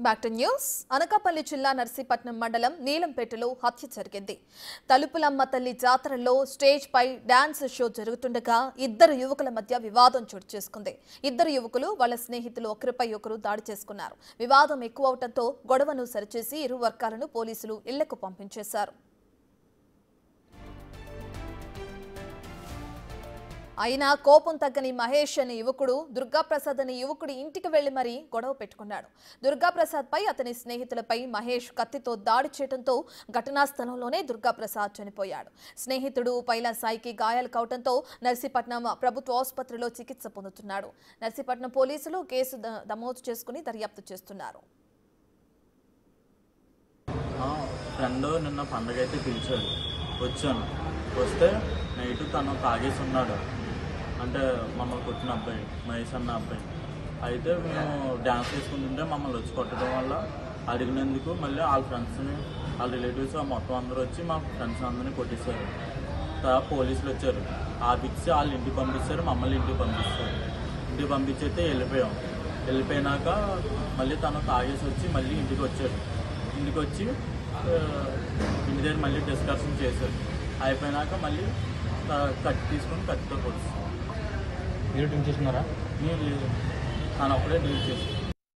Back to news. Anakapalli జిల్లా నర్సీపట్నం మండలం నీలంపేటలో హత్య జరిగింది. తలుపులమ్మ తల్లి జాతరలో స్టేజ్ పై డాన్స్ షో జరుగుతుండగా ఇద్దరు యువకుల మధ్య వివాదం చోటు చేసుకుంది. ఇద్దరు యువకులు వాళ్ళ స్నేహితులు ఒకరిపై ఒకరు దాడి చేసుకున్నారు. వివాదం ఎక్కువవడంతో గొడవను సరిచేసి ఇరు వర్గాలను పోలీసులు ఇళ్లకు పంపించేశారు. అయినా కోపం తగ్గని మహేష్ అనే యువకుడు దుర్గాప్రసాద్ అనే యువకుడి ఇంటికి వెళ్లి మరీ గొడవ పెట్టుకున్నాడు. దుర్గాప్రసాద్ పై అతని స్నేహితులపై మహేష్ కత్తితో దాడి చేయడంతో ఘటనా స్థలంలోనే దుర్గాప్రసాద్ చనిపోయాడు. స్నేహితుడు పైలా సాయికి గాయాలు కావడంతో నర్సీపట్నం ప్రభుత్వ ఆసుపత్రిలో చికిత్స పొందుతున్నాడు. నర్సీపట్నం పోలీసులు కేసు నమోదు చేసుకుని దర్యాప్తు చేస్తున్నారు. ఫ్రెండ్ నిన్న పండగ అయితే పిలిచాడు, వచ్చాను. వస్తే నైట్ తను తాగేసి ఉన్నాడు, అంటే మమ్మల్ని కొట్టిన అబ్బాయి మహేష్ అన్న అబ్బాయి. అయితే మేము డ్యాన్స్ వేసుకుంటుంటే మమ్మల్ని వచ్చి కొట్టడం వల్ల అడిగినందుకు మళ్ళీ వాళ్ళ ఫ్రెండ్స్ని వాళ్ళ రిలేటివ్స్ మొత్తం అందరూ వచ్చి మా ఫ్రెండ్స్ అందరినీ కొట్టేశారు. పోలీసులు వచ్చారు, ఆపిచ్చి వాళ్ళు ఇంటికి పంపిస్తారు, మమ్మల్ని ఇంటికి పంపిస్తారు. ఇంటికి పంపించైతే వెళ్ళిపోయినాక మళ్ళీ తను తాగేసి వచ్చి మళ్ళీ ఇంటికి వచ్చాడు. ఇంటికి వచ్చి ఇంటి దగ్గర మళ్ళీ డిస్కషన్ చేశారు. అయిపోయినాక మళ్ళీ కత్తి తీసుకొని కత్తితో కొట్టిస్తాం. మీరు డ్రింక్ చేస్తున్నారా? నేను లేదు, తను అప్పుడే డ్రింక్ చేస్తాను.